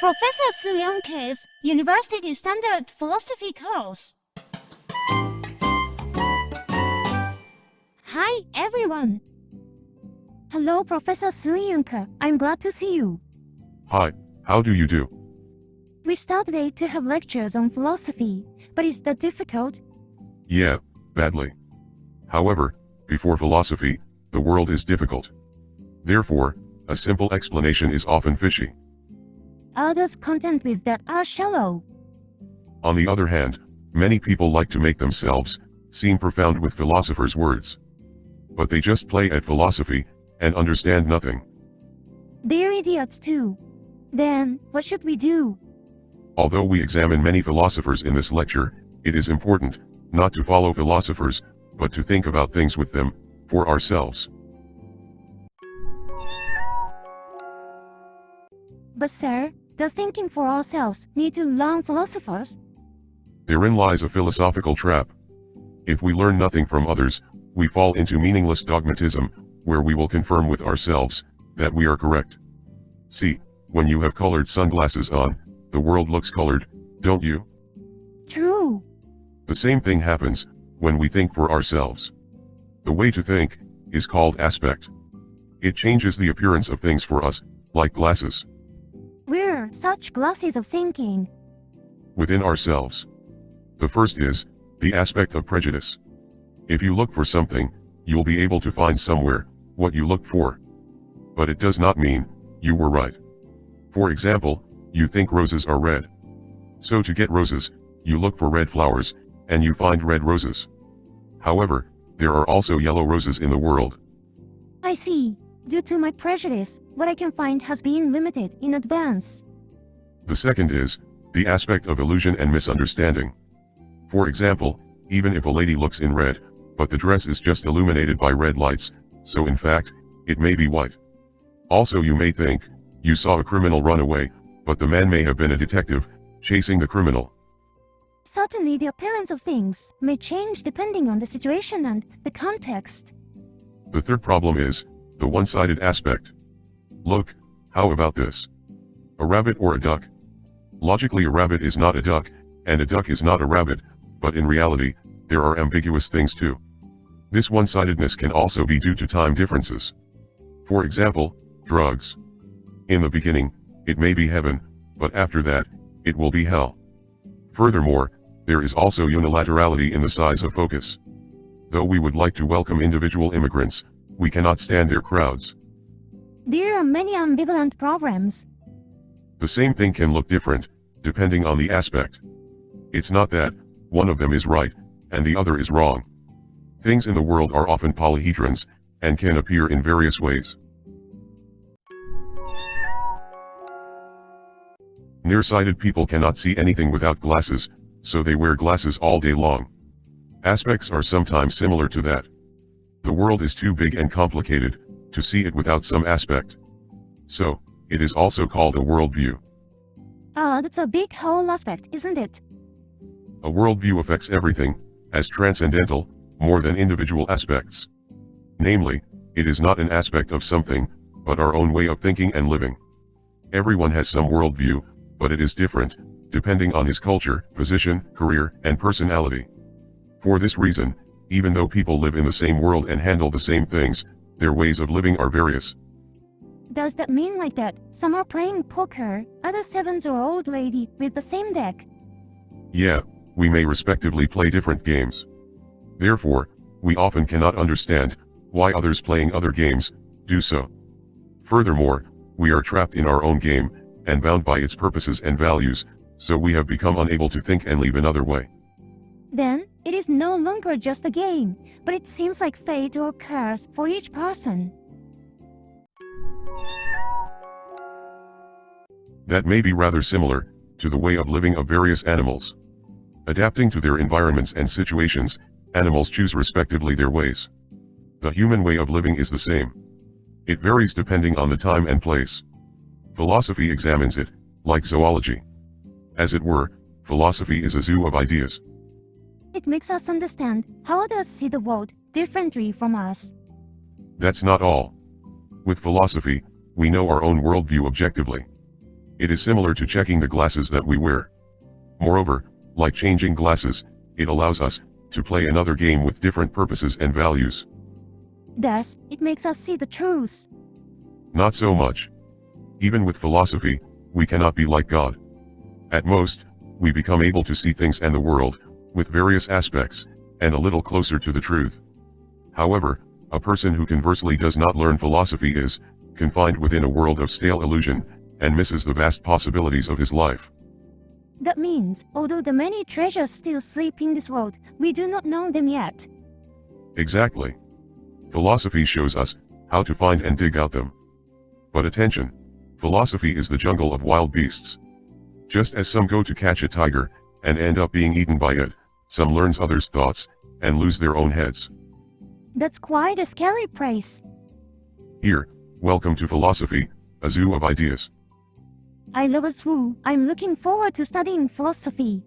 Professor SUMIOKA's University Standard Philosophy course. Hi, everyone. Hello, Professor SUMIOKA. I'm glad to see you. Hi, how do you do? We start today to have lectures on philosophy, but is that difficult? Yeah, badly. However, before philosophy, the world is difficult. Therefore, a simple explanation is often fishy. Others content with that are shallow. On the other hand, many people like to make themselves seem profound with philosophers' words. But they just play at philosophy and understand nothing. They're idiots too. Then, what should we do? Although we examine many philosophers in this lecture, it is important not to follow philosophers, but to think about things with them, for ourselves. But sir, does thinking for ourselves need to learn philosophers? Therein lies a philosophical trap. If we learn nothing from others, we fall into meaningless dogmatism, where we will confirm with ourselves that we are correct. See, when you have colored sunglasses on, the world looks colored, don't you? True. The same thing happens when we think for ourselves. The way to think is called aspect. It changes the appearance of things for us, like glasses. We're such glasses of thinking. Within ourselves. The first is the aspect of prejudice. If you look for something, you'll be able to find somewhere what you look for. But it does not mean you were right. For example, you think roses are red. So to get roses, you look for red flowers, and you find red roses. However, there are also yellow roses in the world. I see. Due to my prejudice, what I can find has been limited in advance. The second is the aspect of illusion and misunderstanding. For example, even if a lady looks in red, but the dress is just illuminated by red lights, so in fact, it may be white. Also, you may think you saw a criminal run away, but the man may have been a detective chasing the criminal. Certainly, the appearance of things may change depending on the situation and the context. The third problem is the one-sided aspect. Look, how about this? A rabbit or a duck? Logically, a rabbit is not a duck, and a duck is not a rabbit, but in reality, there are ambiguous things too. This one-sidedness can also be due to time differences. For example, drugs. In the beginning, it may be heaven, but after that, it will be hell. Furthermore, there is also unilaterality in the size of focus. Though we would like to welcome individual immigrants, we cannot stand their crowds. There are many ambivalent problems. The same thing can look different, depending on the aspect. It's not that one of them is right, and the other is wrong. Things in the world are often polyhedrons, and can appear in various ways. Nearsighted people cannot see anything without glasses, so they wear glasses all day long. Aspects are sometimes similar to that. The world is too big and complicated to see it without some aspect. So, it is also called a worldview. That's a big whole aspect, isn't it? A worldview affects everything, as transcendental, more than individual aspects. Namely, it is not an aspect of something, but our own way of thinking and living. Everyone has some worldview, but it is different, depending on his culture, position, career, and personality. For this reason, even though people live in the same world and handle the same things, their ways of living are various. Does that mean like that some are playing poker, other sevens or old lady with the same deck? Yeah, we may respectively play different games. Therefore, we often cannot understand why others playing other games do so. Furthermore, we are trapped in our own game, and bound by its purposes and values, so we have become unable to think and live another way. Then, it is no longer just a game, but it seems like fate or curse for each person. That may be rather similar to the way of living of various animals. Adapting to their environments and situations, animals choose respectively their ways. The human way of living is the same. It varies depending on the time and place. Philosophy examines it, like zoology. As it were, philosophy is a zoo of ideas. It makes us understand how others see the world differently from us. That's not all. With philosophy, we know our own worldview objectively. It is similar to checking the glasses that we wear. Moreover, like changing glasses, it allows us to play another game with different purposes and values. Thus, it makes us see the truth. Not so much. Even with philosophy, we cannot be like God. At most, we become able to see things and the world, with various aspects, and a little closer to the truth. However, a person who conversely does not learn philosophy is confined within a world of stale illusion, and misses the vast possibilities of his life. That means, although the many treasures still sleep in this world, we do not know them yet. Exactly. Philosophy shows us how to find and dig out them. But attention, philosophy is the jungle of wild beasts. Just as some go to catch a tiger, and end up being eaten by it, some learns others' thoughts, and lose their own heads. That's quite a scary place. Here, welcome to philosophy, a zoo of ideas. I love a zoo. I'm looking forward to studying philosophy.